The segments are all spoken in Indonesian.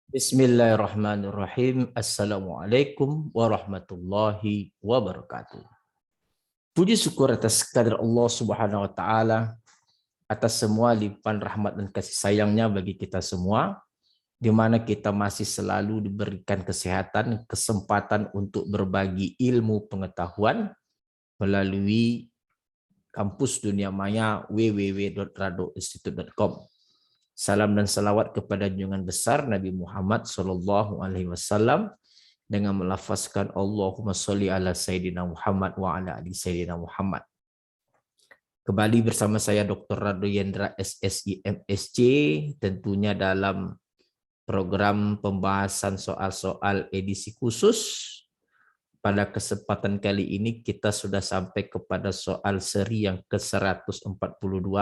Bismillahirrahmanirrahim. Assalamualaikum warahmatullahi wabarakatuh. Puji syukur atas kehadirat Allah Subhanahu wa taala atas semua limpahan rahmat dan kasih sayangnya bagi kita semua, di mana kita masih selalu diberikan kesehatan, kesempatan untuk berbagi ilmu pengetahuan melalui kampus dunia maya www.radoinstitute.com. Salam dan salawat kepada junjungan besar Nabi Muhammad SAW dengan melafazkan Allahumma sholli ala Sayyidina Muhammad wa ala ali Sayyidina Muhammad. Kembali bersama saya Dr. Rado Yendra SSI MSc, tentunya dalam program pembahasan soal-soal edisi khusus. Pada kesempatan kali ini kita sudah sampai kepada soal seri yang ke-142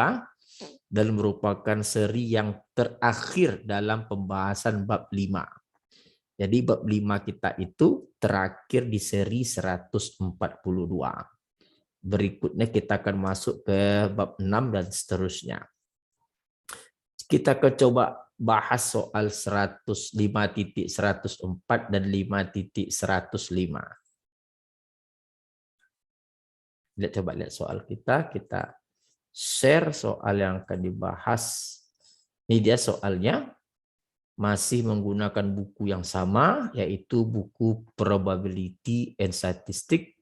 dan merupakan seri yang terakhir dalam pembahasan bab 5. Jadi bab 5 kita itu terakhir di seri 142. Berikutnya kita akan masuk ke bab 6 dan seterusnya. Kita akan coba bahas soal 105.104 dan 5.105. Coba lihat soal kita share soal yang akan dibahas. Ini dia soalnya, masih menggunakan buku yang sama, yaitu buku Probability and Statistics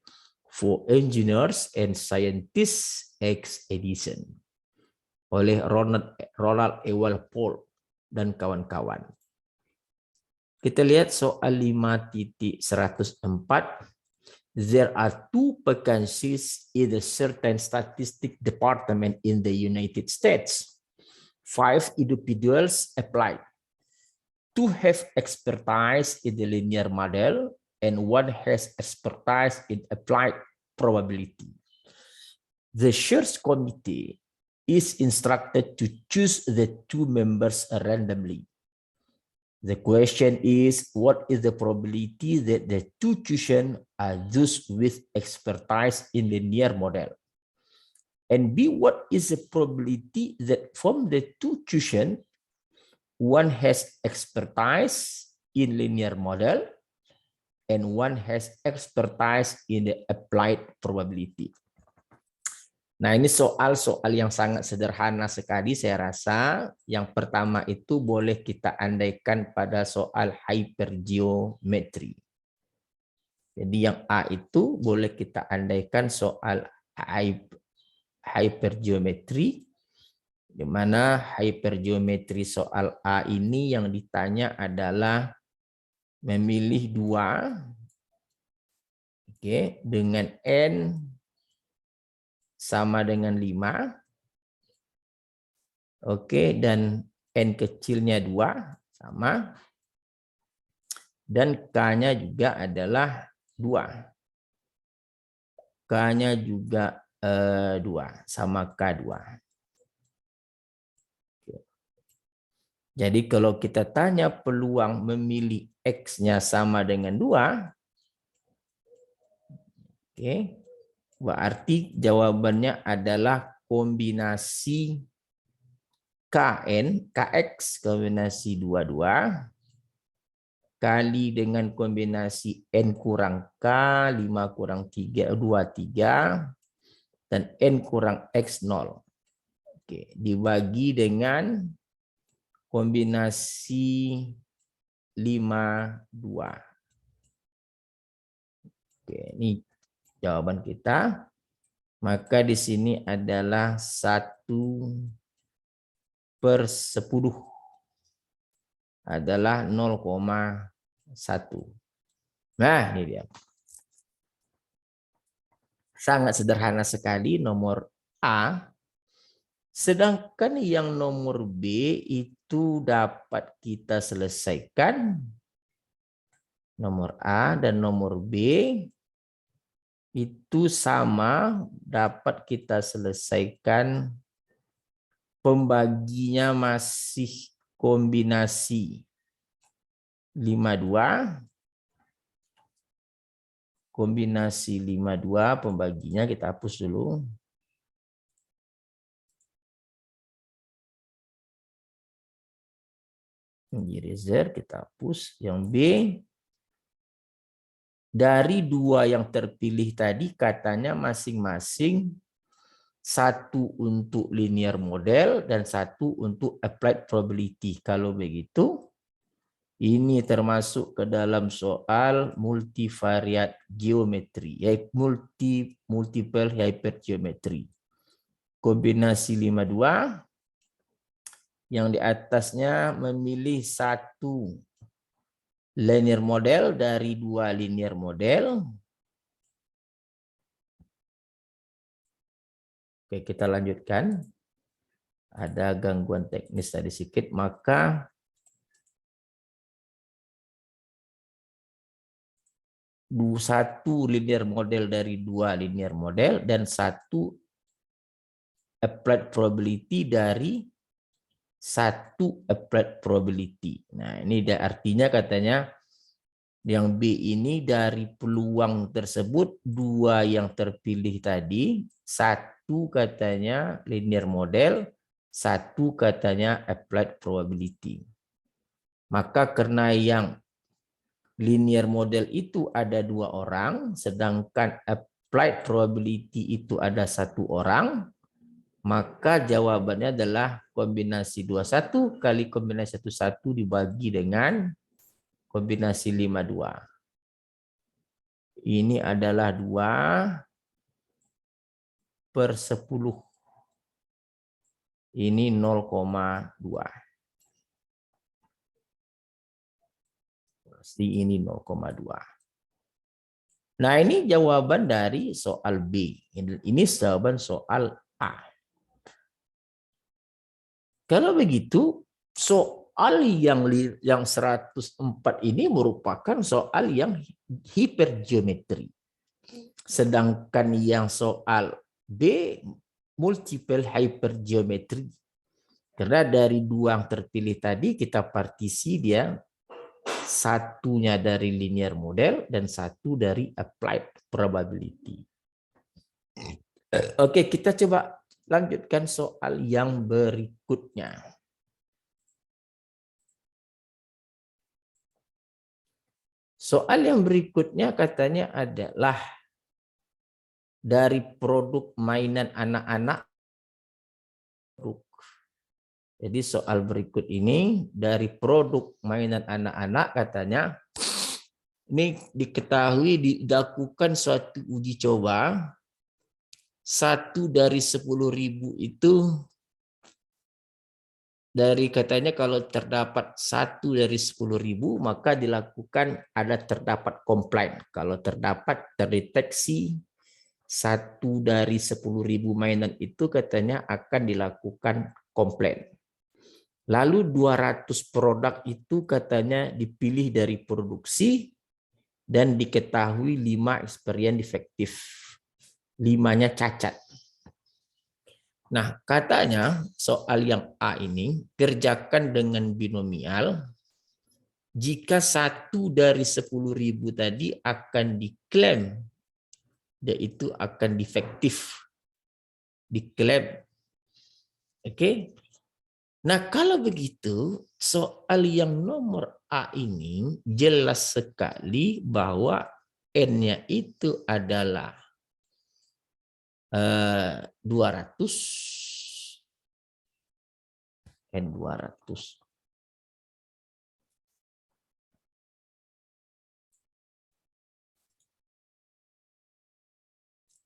for Engineers and Scientists X edition oleh Ronald Ewell Paul dan kawan-kawan. Kita lihat soal 5.104. There are two vacancies in a certain statistic department in the United States. 5 individuals applied. 2 have expertise in the linear model and 1 has expertise in applied probability. The search committee is instructed to choose the 2 members randomly. The question is, what is the probability that the 2 chosen are those with expertise in linear model? And B, what is the probability that from the 2 chosen, 1 has expertise in linear model and 1 has expertise in the applied probability? Nah, ini soal-soal yang sangat sederhana sekali saya rasa. Yang pertama itu boleh kita andaikan pada soal hypergeometry. Jadi yang A itu boleh kita andaikan soal hypergeometry, di mana hypergeometry soal A ini yang ditanya adalah memilih 2, oke, dengan N sama dengan 5. Oke, dan N kecilnya 2 sama. Dan K-nya juga adalah 2. K-nya juga 2 sama K2. Jadi kalau kita tanya peluang memilih X-nya sama dengan 2, oke, berarti jawabannya adalah kombinasi KN, KX, kombinasi 22, kali dengan kombinasi N kurang K, 5 kurang 3, 2, 3, dan N kurang X 0. Oke, dibagi dengan kombinasi 5, 2. Oke, ini jawaban kita. Maka di sini adalah 1/10 adalah 0,1. Nah, ini dia. Sangat sederhana sekali nomor A. Sedangkan yang nomor B itu dapat kita selesaikan. Nomor A dan nomor B itu sama, dapat kita selesaikan, pembaginya masih kombinasi 52. Kombinasi 52 pembaginya kita hapus dulu. Eraser, kita hapus. Yang B, dari dua yang terpilih tadi katanya masing-masing satu untuk linear model dan satu untuk applied probability. Kalau begitu, ini termasuk ke dalam soal multivariate geometri, yaitu multiple hypergeometry. Kombinasi 52 yang di atasnya memilih satu linear model dari dua linear model. Oke, kita lanjutkan. Ada gangguan teknis tadi sedikit, maka satu linear model dari dua linear model dan satu applied probability dari satu applied probability. Nah, ini artinya katanya yang B ini dari peluang tersebut dua yang terpilih tadi, satu katanya linear model, satu katanya applied probability. Maka karena yang linear model itu ada dua orang, sedangkan applied probability itu ada satu orang, maka jawabannya adalah kombinasi 21 kali kombinasi 11 dibagi dengan kombinasi 52. Ini adalah 2/10. Ini 0,2. Pasti ini 0,2. Nah, ini jawaban dari soal B. Ini jawaban soal A. Kalau begitu, soal yang 104 ini merupakan soal yang hipergeometri. Sedangkan yang soal B multiple hypergeometri. Karena dari dua yang terpilih tadi kita partisi dia satunya dari linear model dan satu dari applied probability. Oke, kita coba lanjutkan soal yang berikutnya. Soal yang berikutnya katanya adalah dari produk mainan anak-anak. Jadi soal berikut ini dari produk mainan anak-anak katanya ini diketahui dilakukan suatu uji coba. 1 dari 10.000 itu dari katanya kalau terdapat 1 dari 10.000 maka dilakukan terdapat komplain. Kalau terdapat terdeteksi 1 dari 10.000 mainan itu katanya akan dilakukan komplain. Lalu 200 produk itu katanya dipilih dari produksi dan diketahui 5 eksperimen defektif. 5-nya cacat. Nah, katanya soal yang A ini kerjakan dengan binomial. Jika 1 dari 10.000 tadi akan diklaim, yaitu akan defektif. Diklaim. Oke. Nah, kalau begitu, soal yang nomor A ini jelas sekali bahwa N-nya itu adalah 200 N200.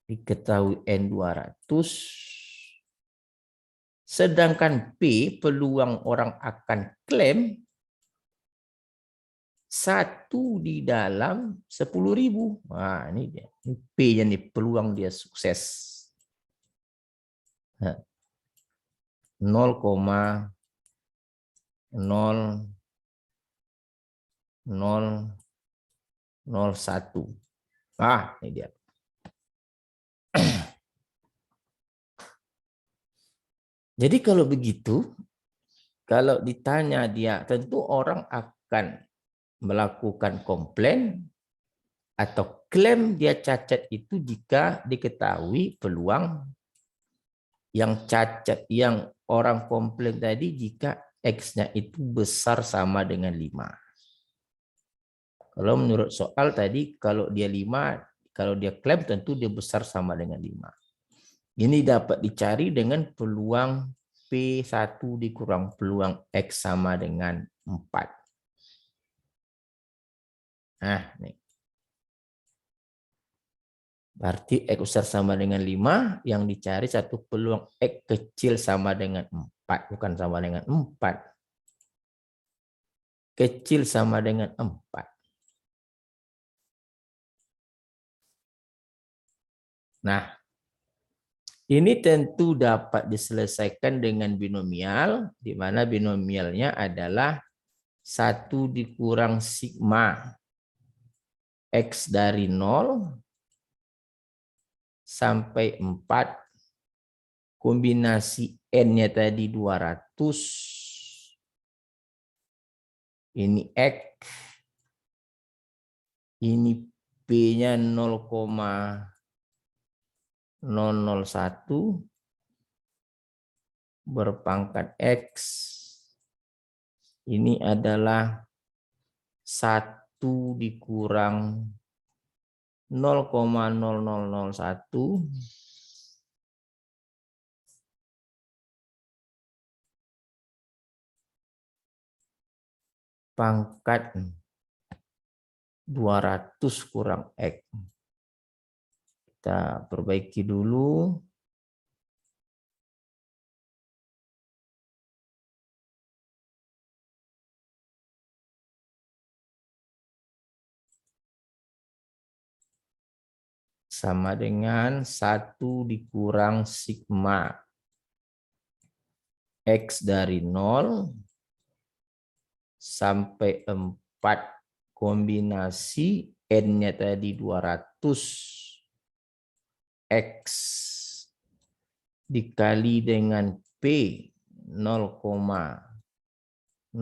Diketahui N200. Sedangkan P peluang orang akan klaim 1 di dalam 10.000. Nah, ini dia. Ini P-nya nih peluang dia sukses. 0,0001. Ini dia. Jadi kalau begitu, kalau ditanya dia, tentu orang akan melakukan komplain atau klaim dia cacat itu jika diketahui peluang yang cacat yang orang komplain tadi jika X-nya itu besar sama dengan 5. Kalau menurut soal tadi, kalau dia 5, kalau dia klaim tentu dia besar sama dengan 5. Ini dapat dicari dengan peluang P1 dikurang peluang X sama dengan 4. Nah, nih. Berarti X besar sama dengan 5, yang dicari satu peluang X kecil sama dengan 4, bukan sama dengan 4. Kecil sama dengan 4. Nah, ini tentu dapat diselesaikan dengan binomial, di mana binomialnya adalah 1 dikurang sigma X dari 0 sampai 4, kombinasi N-nya tadi 200, ini X, ini P-nya 0,001 berpangkat X, ini adalah 1 dikurang 0,0001 pangkat 200 kurang X. Kita perbaiki dulu. Sama dengan 1 dikurang sigma X dari 0 sampai 4, kombinasi N-nya tadi 200 X dikali dengan P 0,0001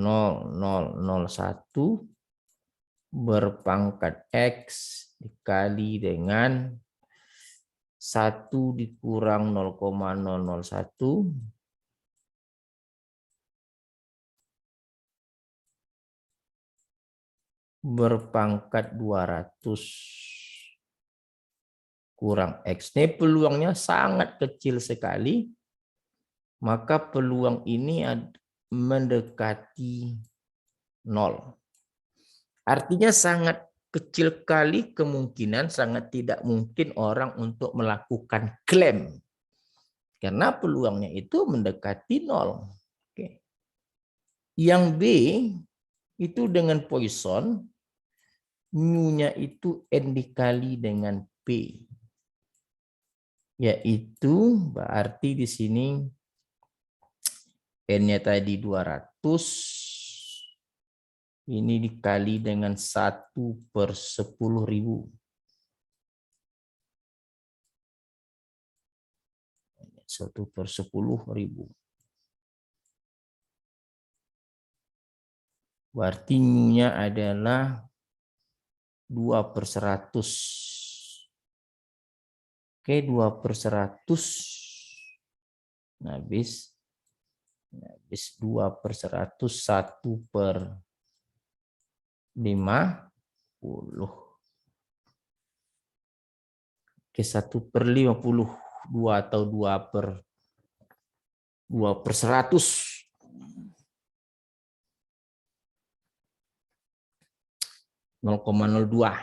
berpangkat X dikali dengan 1 dikurang 0,001 berpangkat 200 kurang X. Ini peluangnya sangat kecil sekali. Maka peluang ini mendekati 0. Artinya sangat kecil kali kemungkinan, sangat tidak mungkin orang untuk melakukan klaim. Karena peluangnya itu mendekati 0. Oke. Yang B itu dengan Poisson, mu-nya itu N dikali dengan P. Yaitu berarti di sini N-nya tadi 200. Ini dikali dengan 1/10.000. 1/10.000. Berarti mu-nya adalah 2/100. Oke, 2/100. Habis 2/100, 1/50. Oke, 1/52 atau 2/100. 0,02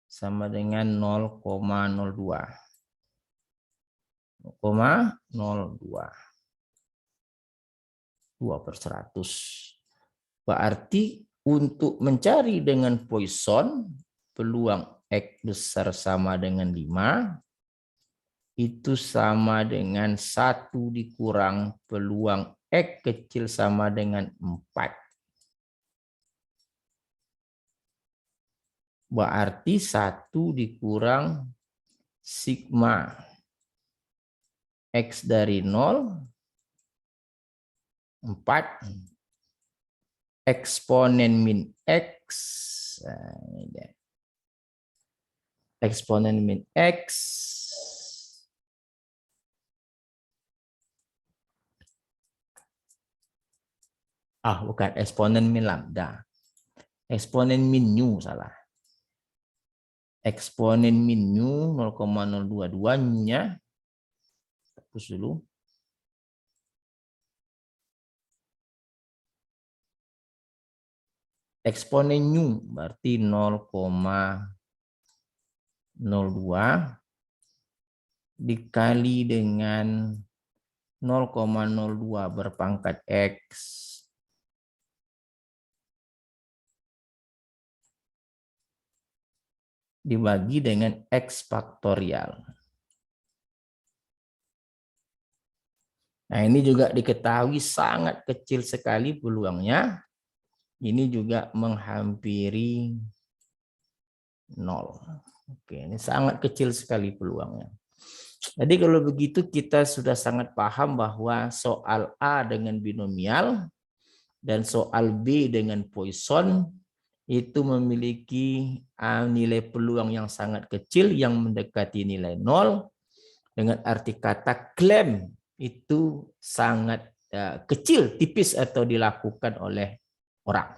sama dengan 0,02. 0,02. 2/100. Berarti untuk mencari dengan Poisson peluang X besar sama dengan 5 itu sama dengan 1 dikurang peluang X kecil sama dengan 4. Berarti 1 dikurang sigma X dari 0, 4, eksponen min X. Nah, ini dia. Eksponen min X Bukan, eksponen min lambda. Eksponen min nu salah. Eksponen min nu 0,022-nya hapus dulu. Eksponen nu berarti 0,02 dikali dengan 0,02 berpangkat X dibagi dengan X faktorial. Nah, ini juga diketahui sangat kecil sekali peluangnya. Ini juga menghampiri 0. Oke, ini sangat kecil sekali peluangnya. Jadi kalau begitu kita sudah sangat paham bahwa soal A dengan binomial dan soal B dengan Poisson itu memiliki nilai peluang yang sangat kecil yang mendekati nilai 0. Dengan arti kata klaim itu sangat kecil, tipis atau dilakukan oleh orang.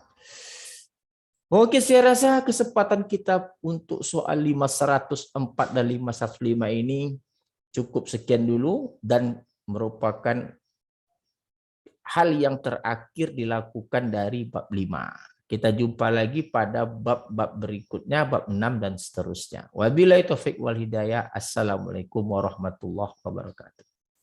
Oke, saya rasa kesempatan kita untuk soal 504 dan 505 ini cukup sekian dulu dan merupakan hal yang terakhir dilakukan dari bab 5. Kita jumpa lagi pada bab-bab berikutnya, bab 6 dan seterusnya. Wabillahi taufiq wal hidayah. Assalamualaikum warahmatullahi wabarakatuh.